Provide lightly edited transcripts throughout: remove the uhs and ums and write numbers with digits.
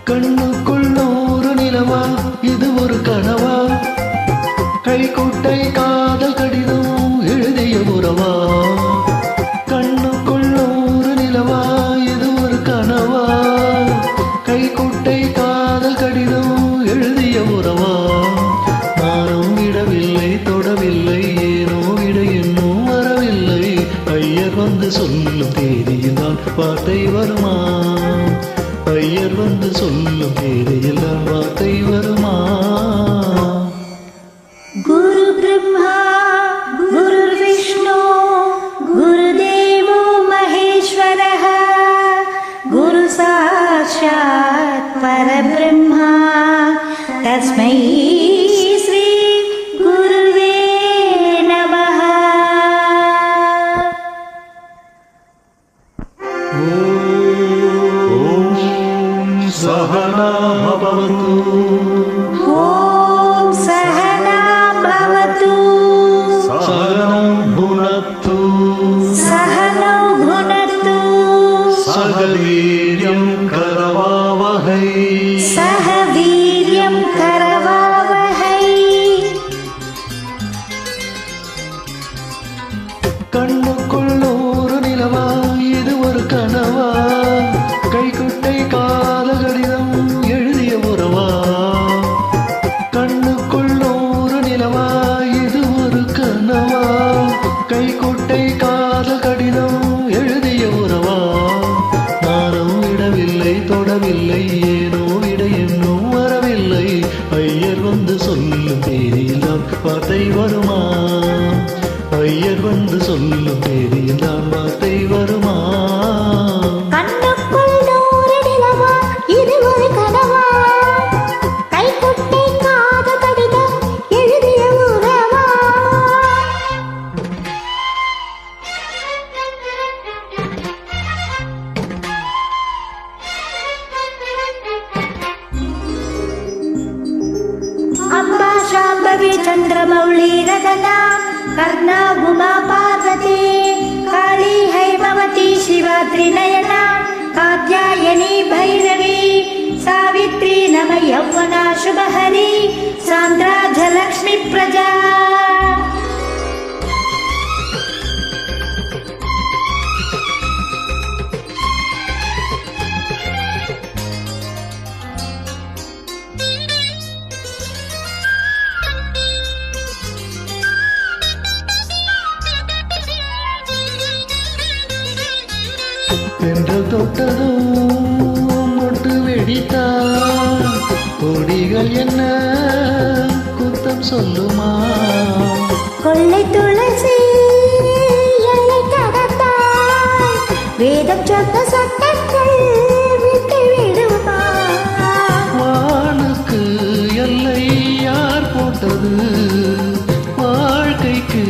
கண்ணுக்குள் நூறு நிலவா இது ஒரு கனவா கைக்குட்டை காதல் கடிதம் எழுதிய உறவா கண்ணுக்குள் நூறு நிலவா இது ஒரு கனவா கைக்குட்டை காதல் கடிதம் எழுதிய உறவா நானும் விடவில்லை தொடவில்லை ஏனோ விட இன்னும் வரவில்லை ஐயர் வந்து சொல்லும் தேதியில் தான் வார்த்தை வருமா ஐயர் வந்து சொல்லும் தேதியில் தான் வார்த்தை வருமா குரு பிரம்மா குரு விஷ்ணு குருதேவோ மகேஸ்வரः குரு சாட்சாத் பரபிரம்மா தஸ்மை ஸ்ரீ குருவே நமः सहना भवतु ॐ सहना भवतु सहनं भुनक्तु सहनौ भुनक्तु सह वीर्यं करवावहै सह वीर्यं करवावहै கண்ணுக்குள் நூறு நிலவா இது ஒரு கனவா கைக்குட்டை கால கடிதம் எழுதிய உறவா கண்ணுக்குள் நூறு நிலவா இது ஒரு கனவா கைக்குட்டை கால கடிதம் எழுதிய உறவா நானும் விடவில்லை தொடவில்லை ஏனோ விட இன்னும் வரவில்லை ஐயர் வந்து சொல்லும் தேதியில் தான் வார்த்தை வருமா ஐயர் வந்து சொல்லும் தேதியில் தான் வார்த்தை வருமா கண்ணுக்குள் நூறு நிலவா இது ஒரு கனவா கைக்குட்டை காதல் கடிதம் எழுதிய உறவா अम्बा शाम्भवी चन्द्रमौळी रगना कर्णा उमा पार्वती काली हैमवती शिवा त्रिनयना कात्यायनी भैरवी सावित्री नम यौवना शुभहरी सान्द्रा जलक्ष्मी प्रजा தென்றல் தொட்டதும் மொட்டு வெடித்தான் கொடிகள் என்ன குத்தம் சொல்லுமா கொள்ளை துளசி எல்லை கடந்தாய் வேதம் சொன்ன சட்டங்கள் விட்டு விடுமா வானுக்கு எல்லை யார் போட்டது வாழ்க்கைக்கு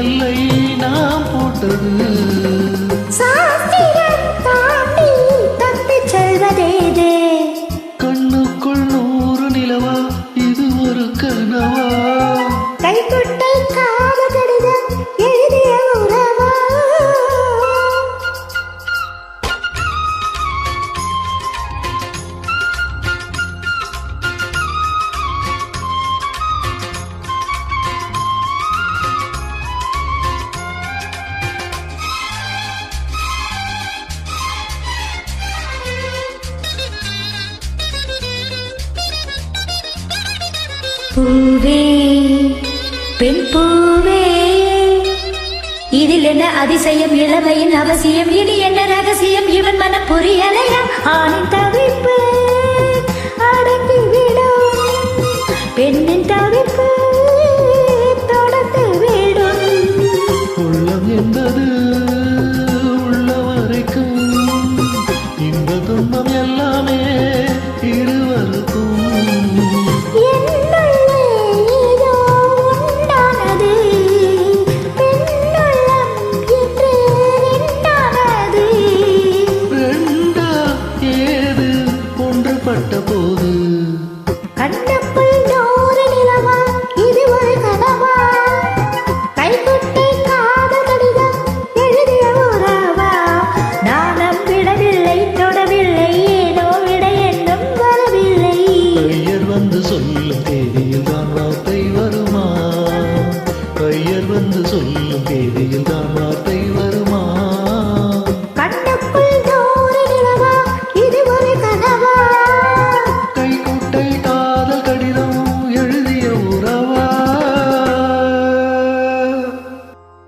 எல்லை நாம் போட்டது சாஸ்திரம் தாண்டி தப்பிச் செல்வதேதே கண்ணுக்குள் நூறு நிலவா இது ஒரு கனவா கைக்குட்டை காதல் கடிதம் எழுதிய உறவா பூவே பெண் பூவே இதில் என்ன அதிசயம் இளமையின் அவசியம் இனி என்ன ரகசியம் இவன் மனம் புரியலையா ஆணின் தவிப்பு அடங்கிவிடும் பெண்ணின் தவிப்பு தொடர்ந்து விடும் உள்ளம் என்பது உள்ள வரைக்கும் இந்த துன்பம் எல்லாமே இருவருக்கும் ஏது சொல்லும்